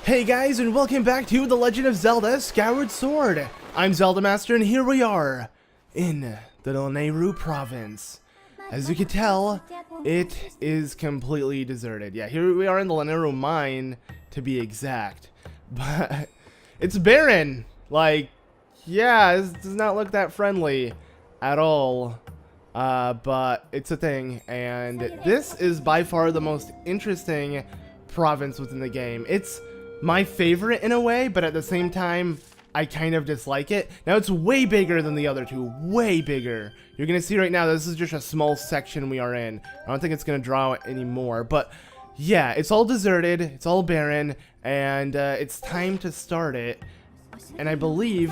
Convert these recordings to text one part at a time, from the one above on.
Hey guys, and welcome back to The Legend of Zelda Skyward Sword. I'm Zelda Master, and here we are in the Lanayru province. As you can tell, it is completely deserted. Yeah, here we are in the Lanayru mine, to be exact. But it's barren. Like, yeah, this does not look that friendly at all. But it's a thing, and this is by far the most interesting province within the game. It's my favorite in a way, but at the same time, I kind of dislike it. Now, it's way bigger than the other two, way bigger. You're gonna see right now, this is just a small section we are in. I don't think it's gonna draw it anymore, but yeah, it's all deserted, it's all barren, and it's time to start it. And I believe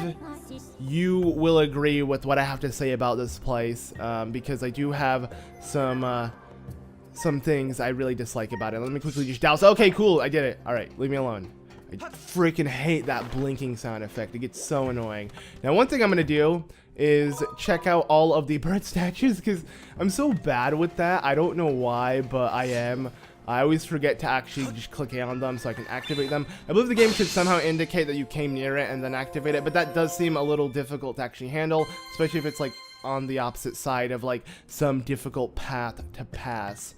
you will agree with what I have to say about this place, because I do have some things I really dislike about it. Let me quickly just douse. Okay, cool, I did it. All right, leave me alone. I freaking hate that blinking sound effect. It gets so annoying. Now, one thing I'm gonna do is check out all of the bird statues, because I'm so bad with that. I don't know why, but I am. I always forget to actually just click on them so I can activate them. I believe the game should somehow indicate that you came near it and then activate it, but that does seem a little difficult to actually handle, especially if it's like on the opposite side of like some difficult path to pass.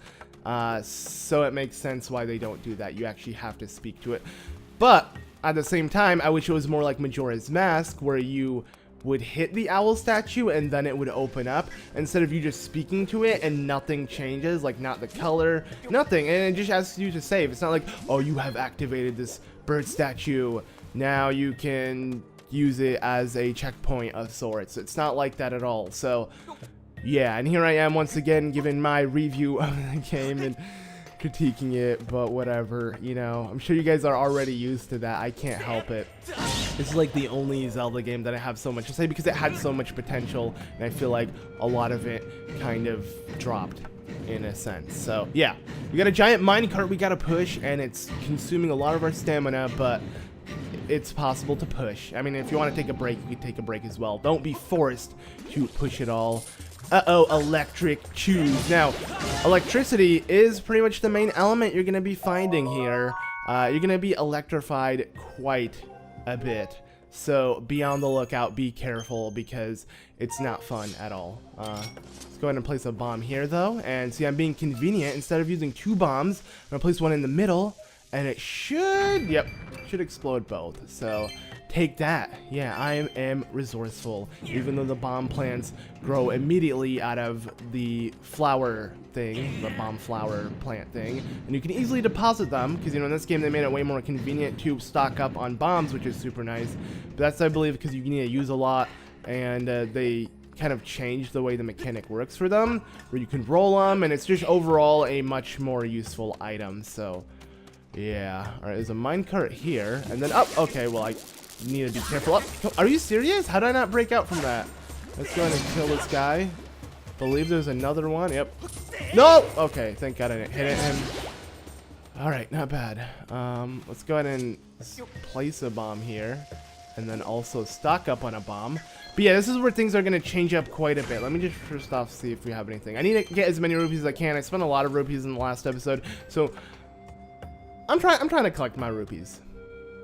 So it makes sense why they don't do that. You actually have to speak to it. But at the same time, I wish it was more like Majora's Mask, where you would hit the owl statue and then it would open up, instead of you just speaking to it and nothing changes, like not the color, nothing, and it just asks you to save. It's not like, oh, you have activated this bird statue, now you can use it as a checkpoint of sorts. It's not like that at all. So yeah, and here I am once again giving my review of the game and critiquing it, but whatever, you know, I'm sure you guys are already used to that. I can't help it. This is like the only Zelda game that I have so much to say, because it had so much potential, and I feel like a lot of it kind of dropped in a sense. So yeah, we got a giant minecart we gotta push, and it's consuming a lot of our stamina, but it's possible to push. I mean, if you want to take a break, you can take a break as well. Don't be forced to push it all. Uh-oh, electric choose. Now, electricity is pretty much the main element you're going to be finding here. You're going to be electrified quite a bit. So be on the lookout, be careful, because it's not fun at all. Let's go ahead and place a bomb here, though. And see, I'm being convenient. Instead of using two bombs, I'm going to place one in the middle. And it should, yep, should explode both. So take that. Yeah, I am resourceful, even though the bomb plants grow immediately out of the flower thing, the bomb flower plant thing, and you can easily deposit them, because, you know, in this game they made it way more convenient to stock up on bombs, which is super nice. But that's, I believe, because you need to use a lot, and they kind of changed the way the mechanic works for them, where you can roll them, and it's just overall a much more useful item. So yeah, all right, there's a minecart here, and then up. Okay, well, I need to be careful. Up. Are you serious? How did I not break out from that? Let's go ahead and kill this guy. Believe there's another one. Yep. No. Okay, thank God I didn't hit him. All right, not bad. Let's go ahead and place a bomb here, and then also stock up on a bomb. But yeah, this is where things are going to change up quite a bit. Let me just first off see if we have anything. I need to get as many rupees as I can. I spent a lot of rupees in the last episode, so I'm trying to collect my rupees.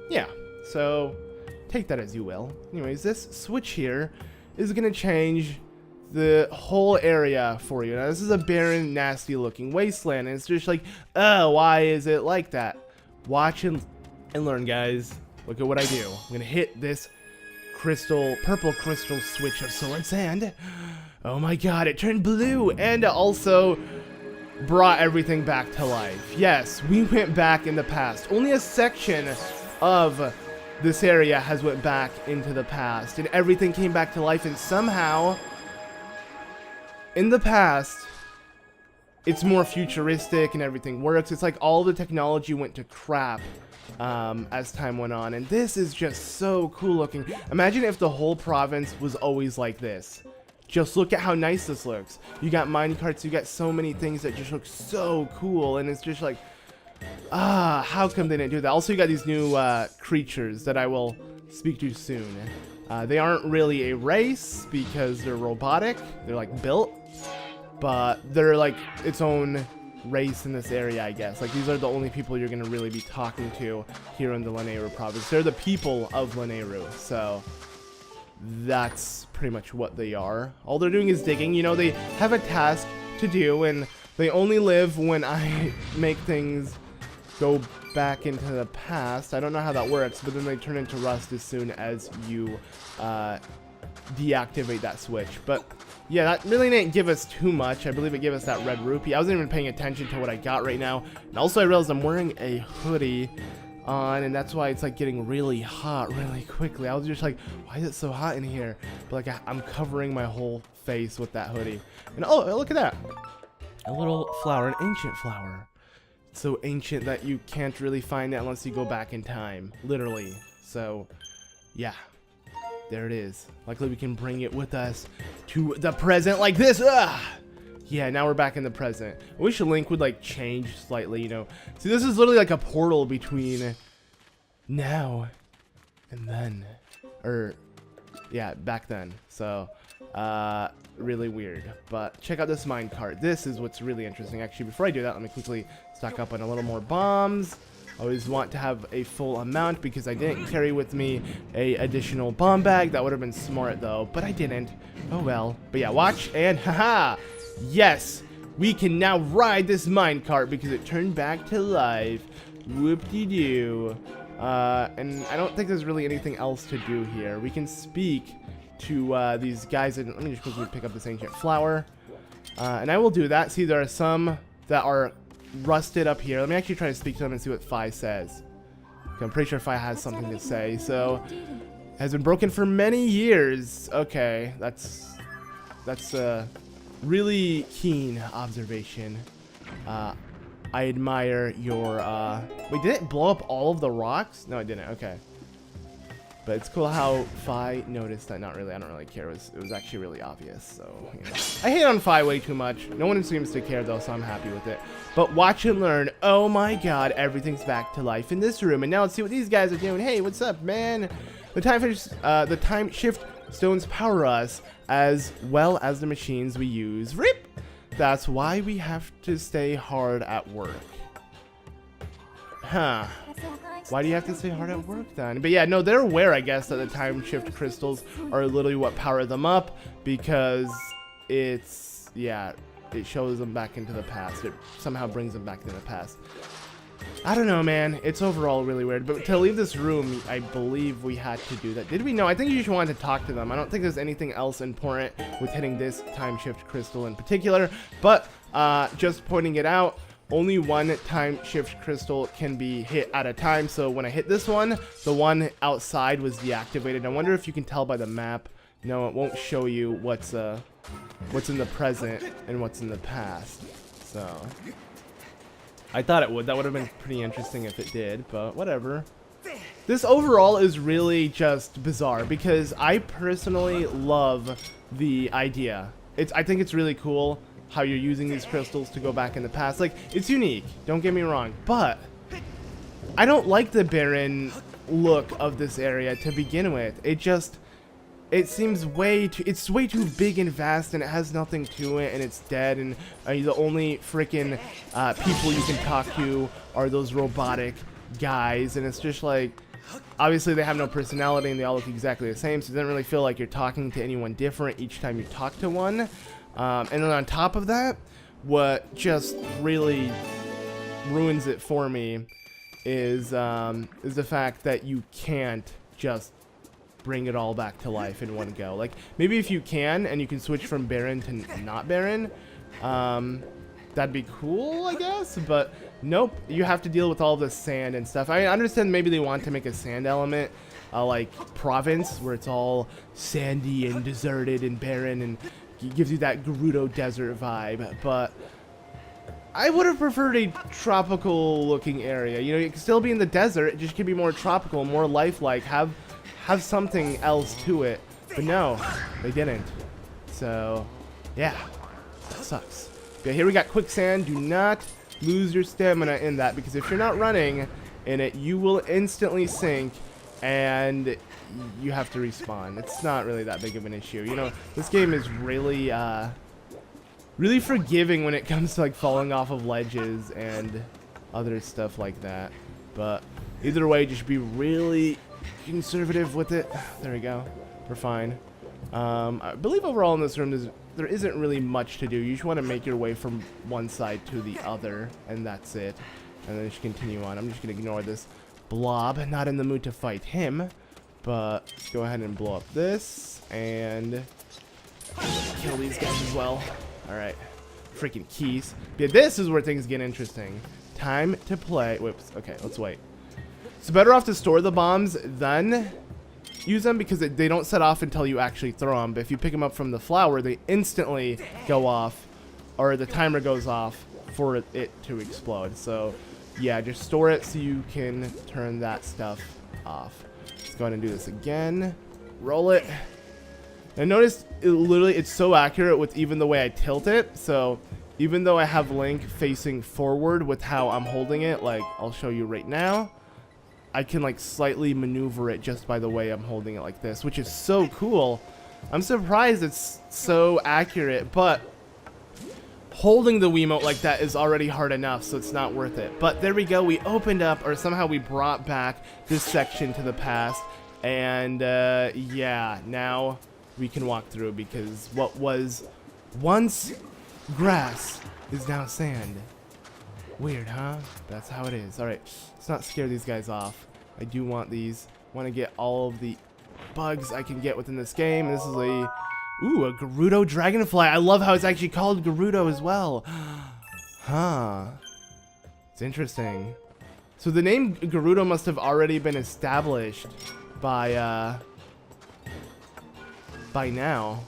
Yeah, so take that as you will. Anyways, this switch here is gonna change the whole area for you. Now, this is a barren, nasty looking wasteland, and it's just like, oh, why is it like that? Watch and learn, guys. Look at what I do. I'm gonna hit this purple crystal switch of sorts, and oh my God, it turned blue, and also brought everything back to life. Yes, we went back in the past. Only a section of this area has went back into the past, and everything came back to life, and somehow in the past it's more futuristic and everything works. It's like all the technology went to crap as time went on, and this is just so cool looking. Imagine if the whole province was always like this. Just look at how nice this looks. You got minecarts, you got so many things that just look so cool, and it's just like, how come they didn't do that? Also, you got these new creatures that I will speak to soon. They aren't really a race because they're robotic. They're like built, but they're like its own race in this area, I guess. Like, these are the only people you're going to really be talking to here in the Lanayru province. They're the people of Lanayru, so that's pretty much what they are. All they're doing is digging. You know, they have a task to do, and they only live when I make things go back into the past. I don't know how that works, but then they turn into rust as soon as you deactivate that switch. But yeah, that really didn't give us too much. I believe it gave us that red rupee. I wasn't even paying attention to what I got right now. And also I realized I'm wearing a hoodie on, and that's why it's like getting really hot really quickly. I was just like, why is it so hot in here? But like I'm covering my whole face with that hoodie. And oh, look at that. A little flower, an ancient flower. It's so ancient that you can't really find it unless you go back in time, literally. So yeah, there it is. Luckily we can bring it with us to the present like this. Yeah, now we're back in the present. I wish Link would like change slightly, you know. See, this is literally like a portal between now and then, or yeah, back then. So really weird. But check out this minecart. This is what's really interesting. Actually, before I do that, let me quickly stock up on a little more bombs. I always want to have a full amount because I didn't carry with me a additional bomb bag. That would have been smart though, but I didn't. Oh well. But yeah, watch and haha. Yes, we can now ride this minecart because it turned back to life. Whoop-de-doo. And I don't think there's really anything else to do here. We can speak to these guys, and let me just quickly pick up this ancient flower. And I will do that. See, there are some that are rusted up here. Let me actually try to speak to them and see what Phi says. Okay, I'm pretty sure Phi has something to say. So, has been broken for many years. Okay, that's really keen observation. I admire your, wait, did it blow up all of the rocks? No, it didn't. Okay. But it's cool how Phi noticed that. Not really. I don't really care. It was actually really obvious. So, you know. I hate on Phi way too much. No one seems to care, though, so I'm happy with it. But watch and learn. Oh, my God. Everything's back to life in this room. And now let's see what these guys are doing. Hey, what's up, man? The time shift stones power us as well as the machines we use. Rip! That's why we have to stay hard at work. Huh. Why do you have to stay hard at work then? But yeah, no, they're aware, I guess, that the time shift crystals are literally what power them up because it's, yeah, it shows them back into the past. It somehow brings them back into the past. I don't know, man. It's overall really weird. But to leave this room, I believe we had to do that. Did we? No, I think you just wanted to talk to them. I don't think there's anything else important with hitting this time shift crystal in particular. But just pointing it out, only one time shift crystal can be hit at a time. So when I hit this one, the one outside was deactivated. I wonder if you can tell by the map. No, it won't show you what's in the present and what's in the past. So I thought it would. That would have been pretty interesting if it did, but whatever. This overall is really just bizarre because I personally love the idea. I think it's really cool how you're using these crystals to go back in the past. Like, it's unique, don't get me wrong, but I don't like the barren look of this area to begin with. It seems it's way too big and vast, and it has nothing to it, and it's dead, and the only freaking people you can talk to are those robotic guys, and it's just like, obviously they have no personality and they all look exactly the same, so it doesn't really feel like you're talking to anyone different each time you talk to one. And then on top of that, what just really ruins it for me is the fact that you can't just bring it all back to life in one go. Like, maybe if you can, and you can switch from barren to not barren, that'd be cool, I guess, but nope, you have to deal with all the sand and stuff. I understand maybe they want to make a sand element, like province, where it's all sandy and deserted and barren, and gives you that Gerudo desert vibe, but I would have preferred a tropical looking area. You know, you can still be in the desert, it just could be more tropical, more lifelike, have something else to it, but no, they didn't. So yeah, that sucks. But here we got quicksand. Do not lose your stamina in that, because if you're not running in it, you will instantly sink and you have to respawn. It's not really that big of an issue. You know, this game is really really forgiving when it comes to like falling off of ledges and other stuff like that. But either way, just be really conservative with it. There we go. We're fine. I believe overall in this room there isn't really much to do. You just want to make your way from one side to the other, and that's it. And then just continue on. I'm just going to ignore this blob. Not in the mood to fight him. But let's go ahead and blow up this. And kill these guys as well. Alright. Freaking keys. Yeah, this is where things get interesting. Time to play. Whoops. Okay, let's wait. It's better off to store the bombs than use them because they don't set off until you actually throw them. But if you pick them up from the flower, they instantly go off, or the timer goes off for it to explode. So yeah, just store it so you can turn that stuff off. Let's go ahead and do this again. Roll it. And notice it's so accurate with even the way I tilt it. So even though I have Link facing forward with how I'm holding it, like I'll show you right now, I can like slightly maneuver it just by the way I'm holding it like this, which is so cool. I'm surprised it's so accurate, but holding the Wiimote like that is already hard enough, so it's not worth it. But there we go. We opened up, or somehow we brought back this section to the past. And yeah, now we can walk through because what was once grass is now sand. Weird, huh? That's how it is. Alright, let's not scare these guys off. I do want these. Want to get all of the bugs I can get within this game. This is a Gerudo Dragonfly. I love how it's actually called Gerudo as well. Huh. It's interesting. So the name Gerudo must have already been established by now.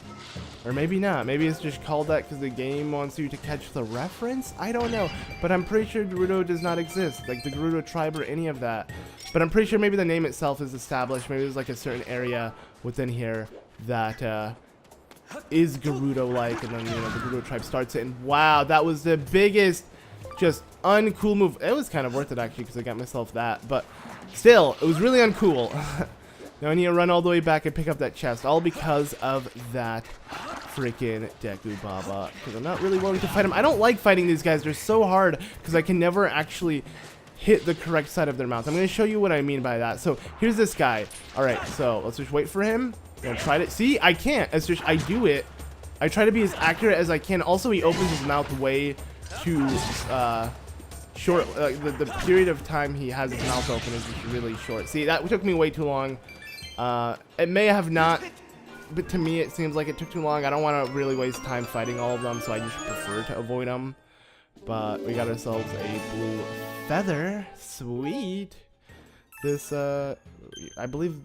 Or maybe not. Maybe it's just called that because the game wants you to catch the reference? I don't know. But I'm pretty sure Gerudo does not exist. Like the Gerudo tribe or any of that. But I'm pretty sure maybe the name itself is established. Maybe there's like a certain area within here that is Gerudo-like. And then, you know, the Gerudo tribe starts it. And wow, that was the biggest just uncool move. It was kind of worth it actually because I got myself that. But still, it was really uncool. Now I need to run all the way back and pick up that chest, all because of that freaking Deku Baba. Because I'm not really willing to fight him. I don't like fighting these guys. They're so hard because I can never actually hit the correct side of their mouth. I'm going to show you what I mean by that. So here's this guy. All right, so let's just wait for him. I'm going to try to see. I can't. It's just I do it. I try to be as accurate as I can. Also, he opens his mouth way too short. The period of time he has his mouth open is just really short. See, that took me way too long. It may have not, but to me it seems like it took too long. I don't want to really waste time fighting all of them, so I just prefer to avoid them. But we got ourselves a blue feather. Sweet. This, I believe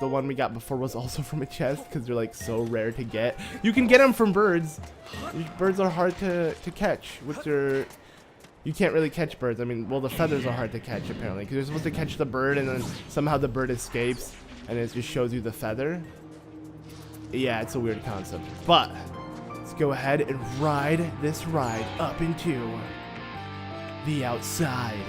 the one we got before was also from a chest because they're like so rare to get. You can get them from birds. Birds are hard to catch with your... You can't really catch birds. I mean, well, the feathers are hard to catch apparently because you're supposed to catch the bird and then somehow the bird escapes and it just shows you the feather. Yeah, it's a weird concept. But let's go ahead and ride this ride up into the outside.